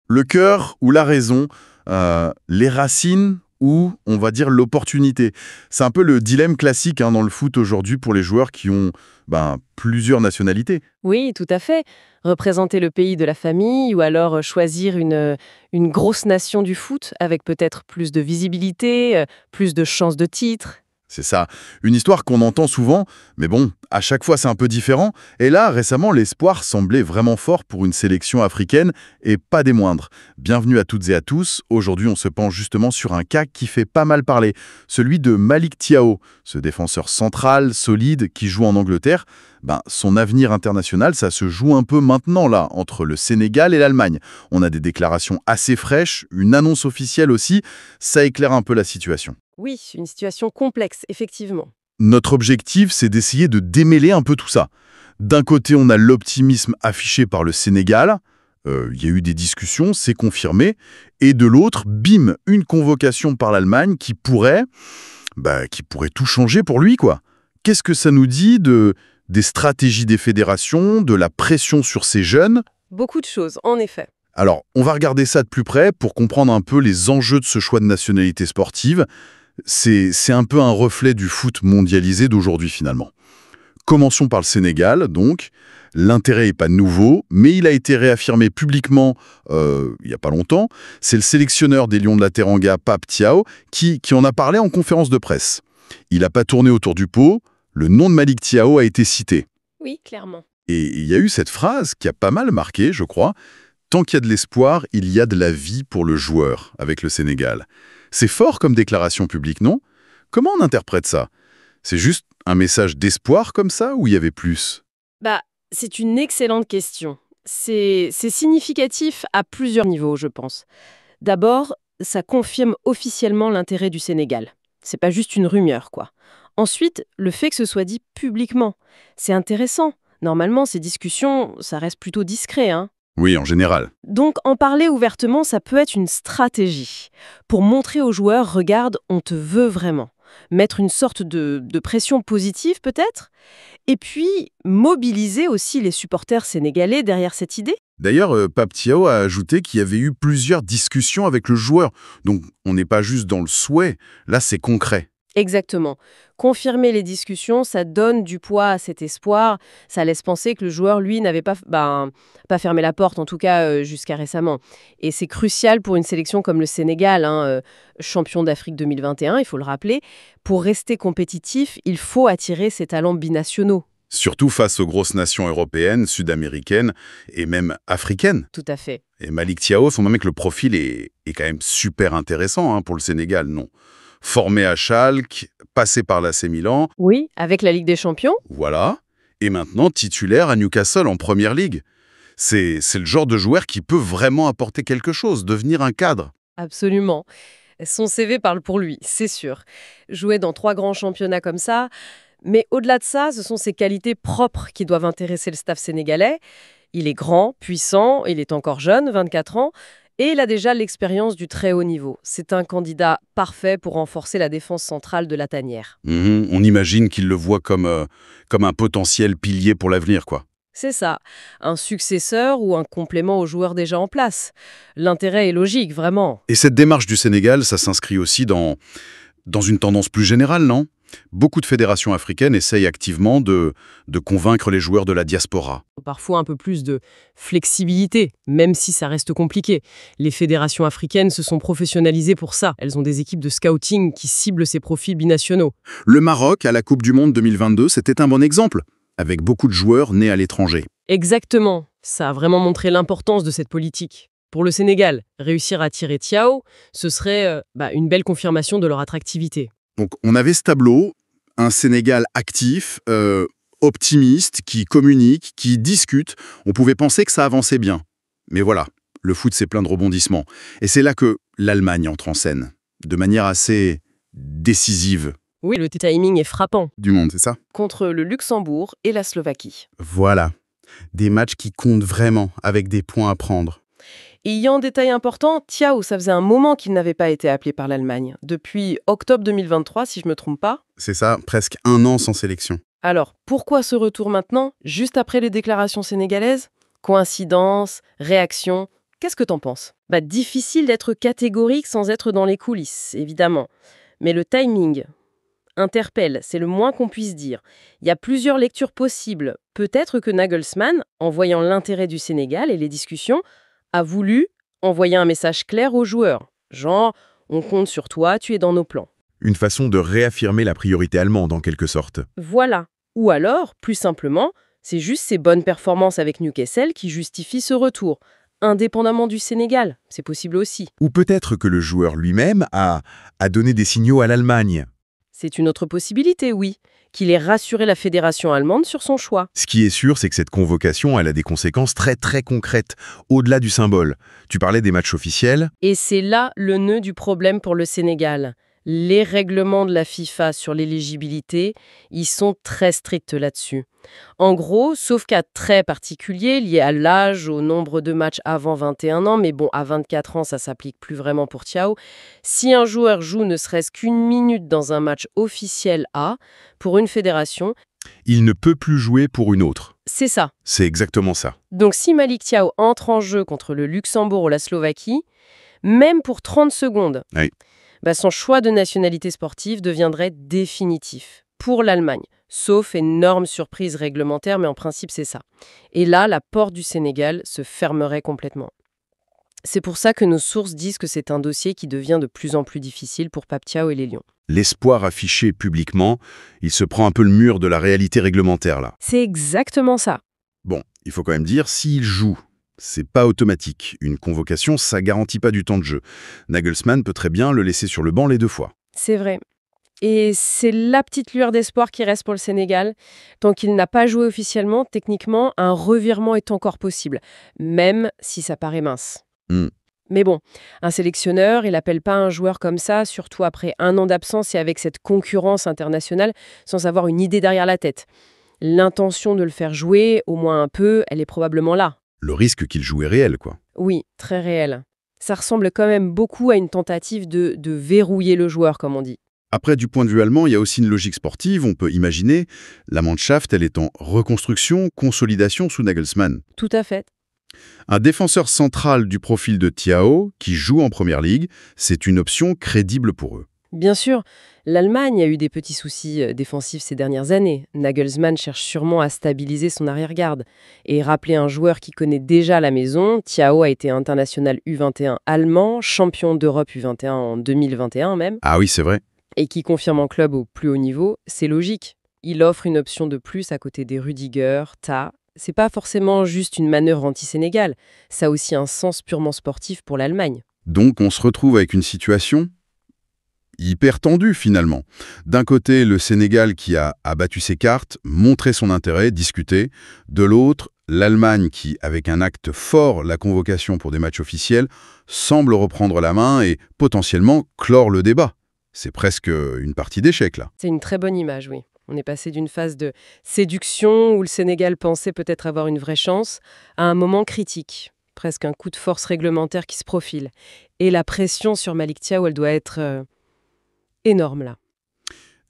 Le cœur ou la raison, les racines ou, on va dire, l'opportunité. C'est un peu le dilemme classique dans le foot aujourd'hui pour les joueurs qui ont plusieurs nationalités. Oui, tout à fait. Représenter le pays de la famille ou alors choisir une grosse nation du foot avec peut-être plus de visibilité, plus de chances de titre. C'est ça, une histoire qu'on entend souvent, mais bon, à chaque fois c'est un peu différent. Et là, récemment, l'espoir semblait vraiment fort pour une sélection africaine, et pas des moindres. Bienvenue à toutes et à tous, aujourd'hui on se penche justement sur un cas qui fait pas mal parler, celui de Malick Thiaw, ce défenseur central, solide, qui joue en Angleterre. Son avenir international, ça se joue un peu maintenant là, entre le Sénégal et l'Allemagne. On a des déclarations assez fraîches, une annonce officielle aussi, ça éclaire un peu la situation. Oui, une situation complexe, effectivement. Notre objectif, c'est d'essayer de démêler un peu tout ça. D'un côté, on a l'optimisme affiché par le Sénégal. Il y a eu des discussions, c'est confirmé. Et de l'autre, bim, une convocation par l'Allemagne qui pourrait tout changer pour lui, quoi. Qu'est-ce que ça nous dit des stratégies des fédérations, de la pression sur ces jeunes? Beaucoup de choses, en effet. Alors, on va regarder ça de plus près pour comprendre un peu les enjeux de ce choix de nationalité sportive. C'est un peu un reflet du foot mondialisé d'aujourd'hui finalement. Commençons par le Sénégal, donc. L'intérêt n'est pas nouveau, mais il a été réaffirmé publiquement il n'y a pas longtemps. C'est le sélectionneur des Lions de la Teranga, Pape Thiaw, qui en a parlé en conférence de presse. Il n'a pas tourné autour du pot, le nom de Malick Thiaw a été cité. Oui, clairement. Et il y a eu cette phrase qui a pas mal marqué, je crois. Tant qu'il y a de l'espoir, il y a de la vie pour le joueur avec le Sénégal. C'est fort comme déclaration publique, non? Comment on interprète ça? C'est juste un message d'espoir comme ça ou il y avait plus? C'est une excellente question. C'est significatif à plusieurs niveaux, je pense. D'abord, ça confirme officiellement l'intérêt du Sénégal. C'est pas juste une rumeur, quoi. Ensuite, le fait que ce soit dit publiquement, c'est intéressant. Normalement, ces discussions, ça reste plutôt discret, hein. Oui, en général. Donc, en parler ouvertement, ça peut être une stratégie. Pour montrer aux joueurs, regarde, on te veut vraiment. Mettre une sorte de pression positive, peut-être. Et puis, mobiliser aussi les supporters sénégalais derrière cette idée. D'ailleurs, Pape Thiaw a ajouté qu'il y avait eu plusieurs discussions avec le joueur. Donc, on n'est pas juste dans le souhait. Là, c'est concret. Exactement. Confirmer les discussions, ça donne du poids à cet espoir. Ça laisse penser que le joueur, lui, n'avait pas fermé la porte, en tout cas jusqu'à récemment. Et c'est crucial pour une sélection comme le Sénégal, champion d'Afrique 2021, il faut le rappeler. Pour rester compétitif, il faut attirer ces talents binationaux. Surtout face aux grosses nations européennes, sud-américaines et même africaines. Tout à fait. Et Malick Thiaw, son même que le profil est quand même super intéressant pour le Sénégal, non? Formé à Schalke, passé par l'AC Milan. Oui, avec la Ligue des Champions. Voilà. Et maintenant titulaire à Newcastle en Première Ligue. C'est le genre de joueur qui peut vraiment apporter quelque chose, devenir un cadre. Absolument. Son CV parle pour lui, c'est sûr. Jouer dans 3 grands championnats comme ça. Mais au-delà de ça, ce sont ses qualités propres qui doivent intéresser le staff sénégalais. Il est grand, puissant, il est encore jeune, 24 ans. Et il a déjà l'expérience du très haut niveau. C'est un candidat parfait pour renforcer la défense centrale de la tanière. On imagine qu'il le voit comme un potentiel pilier pour l'avenir, quoi. C'est ça, un successeur ou un complément aux joueurs déjà en place. L'intérêt est logique, vraiment. Et cette démarche du Sénégal, ça s'inscrit aussi dans une tendance plus générale, non? Beaucoup de fédérations africaines essayent activement de convaincre les joueurs de la diaspora. Parfois un peu plus de flexibilité, même si ça reste compliqué. Les fédérations africaines se sont professionnalisées pour ça. Elles ont des équipes de scouting qui ciblent ces profils binationaux. Le Maroc, à la Coupe du Monde 2022, c'était un bon exemple, avec beaucoup de joueurs nés à l'étranger. Exactement. Ça a vraiment montré l'importance de cette politique. Pour le Sénégal, réussir à attirer Thiaw, ce serait une belle confirmation de leur attractivité. Donc on avait ce tableau, un Sénégal actif, optimiste, qui communique, qui discute. On pouvait penser que ça avançait bien. Mais voilà, le foot c'est plein de rebondissements. Et c'est là que l'Allemagne entre en scène, de manière assez décisive. Oui, le timing est frappant. Du monde, c'est ça? Contre le Luxembourg et la Slovaquie. Voilà, des matchs qui comptent vraiment, avec des points à prendre. Et il y a un détail important, Thiaw, ça faisait un moment qu'il n'avait pas été appelé par l'Allemagne. Depuis octobre 2023, si je ne me trompe pas. C'est ça, presque 1 an sans sélection. Alors, pourquoi ce retour maintenant, juste après les déclarations sénégalaises? Coïncidence? Réaction? Qu'est-ce que t'en penses? Difficile d'être catégorique sans être dans les coulisses, évidemment. Mais le timing interpelle, c'est le moins qu'on puisse dire. Il y a plusieurs lectures possibles. Peut-être que Nagelsmann, en voyant l'intérêt du Sénégal et les discussions, a voulu envoyer un message clair aux joueurs. Genre, on compte sur toi, tu es dans nos plans. Une façon de réaffirmer la priorité allemande, en quelque sorte. Voilà. Ou alors, plus simplement, c'est juste ses bonnes performances avec Newcastle qui justifient ce retour, indépendamment du Sénégal. C'est possible aussi. Ou peut-être que le joueur lui-même a donné des signaux à l'Allemagne. C'est une autre possibilité, oui, qu'il ait rassuré la fédération allemande sur son choix. Ce qui est sûr, c'est que cette convocation, elle a des conséquences très très concrètes, au-delà du symbole. Tu parlais des matchs officiels. Et c'est là le nœud du problème pour le Sénégal. Les règlements de la FIFA sur l'éligibilité, ils sont très stricts là-dessus. En gros, sauf cas très particuliers liés à l'âge, au nombre de matchs avant 21 ans, mais bon, à 24 ans, ça s'applique plus vraiment pour Thiaw. Si un joueur joue ne serait-ce qu'une minute dans un match officiel A, pour une fédération, Il ne peut plus jouer pour une autre. c'est ça. C'est exactement ça. Donc si Malick Thiaw entre en jeu contre le Luxembourg ou la Slovaquie, même pour 30 secondes, Oui. son choix de nationalité sportive deviendrait définitif pour l'Allemagne, sauf énorme surprise réglementaire, mais en principe c'est ça. Et là, la porte du Sénégal se fermerait complètement. C'est pour ça que nos sources disent que c'est un dossier qui devient de plus en plus difficile pour Pape Thiaw et les Lions. L'espoir affiché publiquement, il se prend un peu le mur de la réalité réglementaire là. C'est exactement ça. Bon, il faut quand même dire, s'il joue, c'est pas automatique. Une convocation, ça garantit pas du temps de jeu. Nagelsmann peut très bien le laisser sur le banc les 2 fois. C'est vrai. Et c'est la petite lueur d'espoir qui reste pour le Sénégal. Tant qu'il n'a pas joué officiellement, techniquement, un revirement est encore possible, même si ça paraît mince. Hmm. Mais bon, un sélectionneur, il n'appelle pas un joueur comme ça, surtout après 1 an d'absence et avec cette concurrence internationale, sans avoir une idée derrière la tête. L'intention de le faire jouer, au moins un peu, elle est probablement là. Le risque qu'il joue est réel, quoi. Oui, très réel. Ça ressemble quand même beaucoup à une tentative de verrouiller le joueur, comme on dit. Après, du point de vue allemand, il y a aussi une logique sportive. On peut imaginer la Mannschaft, elle est en reconstruction, consolidation sous Nagelsmann. Tout à fait. Un défenseur central du profil de Thiaw, qui joue en Première Ligue, c'est une option crédible pour eux. Bien sûr, l'Allemagne a eu des petits soucis défensifs ces dernières années. Nagelsmann cherche sûrement à stabiliser son arrière-garde. Et rappeler un joueur qui connaît déjà la maison, Thiaw a été international U21 allemand, champion d'Europe U21 en 2021 même, Ah oui, c'est vrai. et qui confirme en club au plus haut niveau, c'est logique. Il offre une option de plus à côté des Rudiger, Ta. C'est pas forcément juste une manœuvre anti-Sénégal, ça a aussi un sens purement sportif pour l'Allemagne. Donc on se retrouve avec une situation hyper tendue finalement. D'un côté, le Sénégal qui a abattu ses cartes, montré son intérêt, discuté. De l'autre, l'Allemagne qui, avec un acte fort, la convocation pour des matchs officiels, semble reprendre la main et potentiellement clore le débat. C'est presque une partie d'échec là. C'est une très bonne image, oui. On est passé d'une phase de séduction où le Sénégal pensait peut-être avoir une vraie chance à un moment critique, presque un coup de force réglementaire qui se profile. Et la pression sur Malick Thiaw, elle doit être énorme là.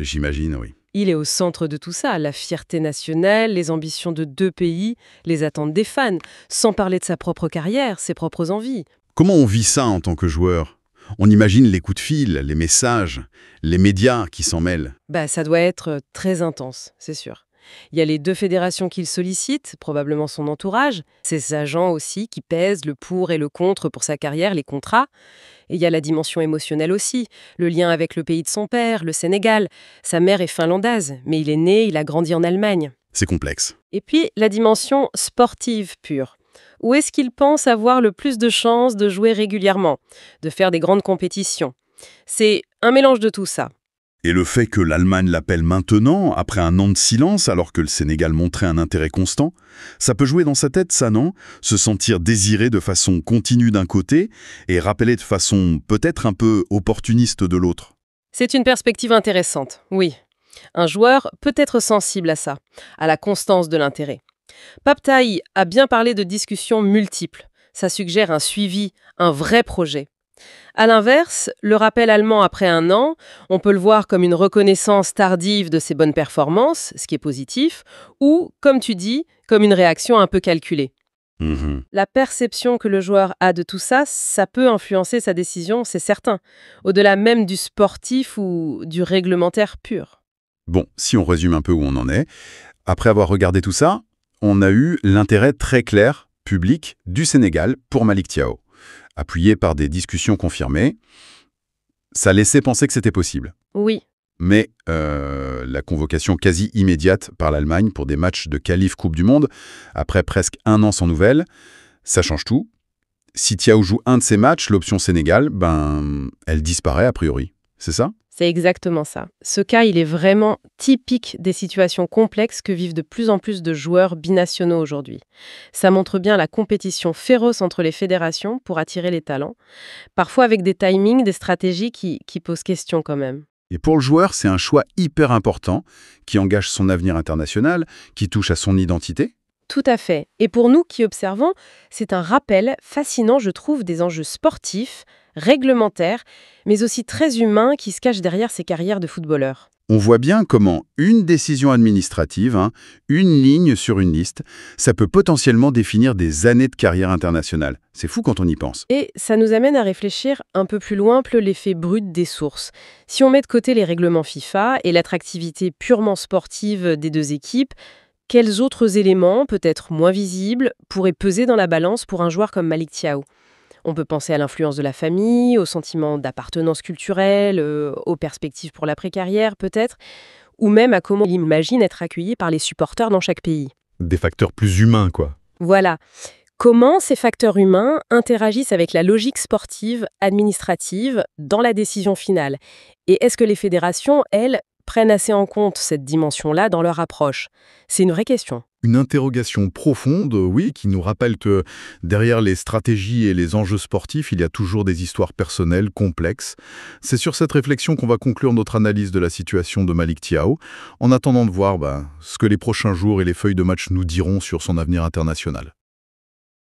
J'imagine, oui. Il est au centre de tout ça, la fierté nationale, les ambitions de 2 pays, les attentes des fans, sans parler de sa propre carrière, ses propres envies. Comment on vit ça en tant que joueur ? On imagine les coups de fil, les messages, les médias qui s'en mêlent. Ça doit être très intense, c'est sûr. Il y a les 2 fédérations qu'il sollicite, probablement son entourage, ses agents aussi qui pèsent le pour et le contre pour sa carrière, les contrats. Et il y a la dimension émotionnelle aussi, le lien avec le pays de son père, le Sénégal. Sa mère est finlandaise, mais il est né, il a grandi en Allemagne. C'est complexe. Et puis la dimension sportive pure. Où est-ce qu'il pense avoir le plus de chances de jouer régulièrement, de faire des grandes compétitions? C'est un mélange de tout ça. Et le fait que l'Allemagne l'appelle maintenant, après un an de silence, alors que le Sénégal montrait un intérêt constant, ça peut jouer dans sa tête, ça, non ? Se sentir désiré de façon continue d'un côté et rappelé de façon peut-être un peu opportuniste de l'autre. C'est une perspective intéressante, oui. Un joueur peut être sensible à ça, à la constance de l'intérêt. Pape Thiaw a bien parlé de discussions multiples. Ça suggère un suivi, un vrai projet. À l'inverse, le rappel allemand après 1 an, on peut le voir comme une reconnaissance tardive de ses bonnes performances, ce qui est positif, ou, comme tu dis, comme une réaction un peu calculée. Mhm. La perception que le joueur a de tout ça, ça peut influencer sa décision, c'est certain, au-delà même du sportif ou du réglementaire pur. Bon, si on résume un peu où on en est, après avoir regardé tout ça, on a eu l'intérêt très clair, public, du Sénégal pour Malick Thiaw. Appuyé par des discussions confirmées, ça laissait penser que c'était possible. Oui, Mais la convocation quasi immédiate par l'Allemagne pour des matchs de qualif Coupe du Monde, après presque un an sans nouvelles, ça change tout. Si Thiaw joue un de ces matchs, l'option Sénégal, elle disparaît a priori. C'est ça? c'est exactement ça. Ce cas, il est vraiment typique des situations complexes que vivent de plus en plus de joueurs binationaux aujourd'hui. Ça montre bien la compétition féroce entre les fédérations pour attirer les talents, parfois avec des timings, des stratégies qui posent question quand même. Et pour le joueur, c'est un choix hyper important qui engage son avenir international, qui touche à son identité. Tout à fait. Et pour nous qui observons, c'est un rappel fascinant, je trouve, des enjeux sportifs, réglementaires, mais aussi très humains qui se cachent derrière ces carrières de footballeurs. On voit bien comment une décision administrative, une ligne sur une liste, ça peut potentiellement définir des années de carrière internationale. C'est fou quand on y pense. Et ça nous amène à réfléchir un peu plus loin l'effet brut des sources. Si on met de côté les règlements FIFA et l'attractivité purement sportive des deux équipes, quels autres éléments, peut-être moins visibles, pourraient peser dans la balance pour un joueur comme Malick Thiaw? On peut penser à l'influence de la famille, au sentiment d'appartenance culturelle, aux perspectives pour l'après-carrière peut-être, ou même à comment il imagine être accueilli par les supporters dans chaque pays. Des facteurs plus humains, quoi. Voilà. Comment ces facteurs humains interagissent avec la logique sportive, administrative, dans la décision finale? Et est-ce que les fédérations, elles, prennent assez en compte cette dimension-là dans leur approche? C'est une vraie question. Une interrogation profonde, oui, qui nous rappelle que derrière les stratégies et les enjeux sportifs, il y a toujours des histoires personnelles complexes. C'est sur cette réflexion qu'on va conclure notre analyse de la situation de Malick Thiaw, en attendant de voir ce que les prochains jours et les feuilles de match nous diront sur son avenir international.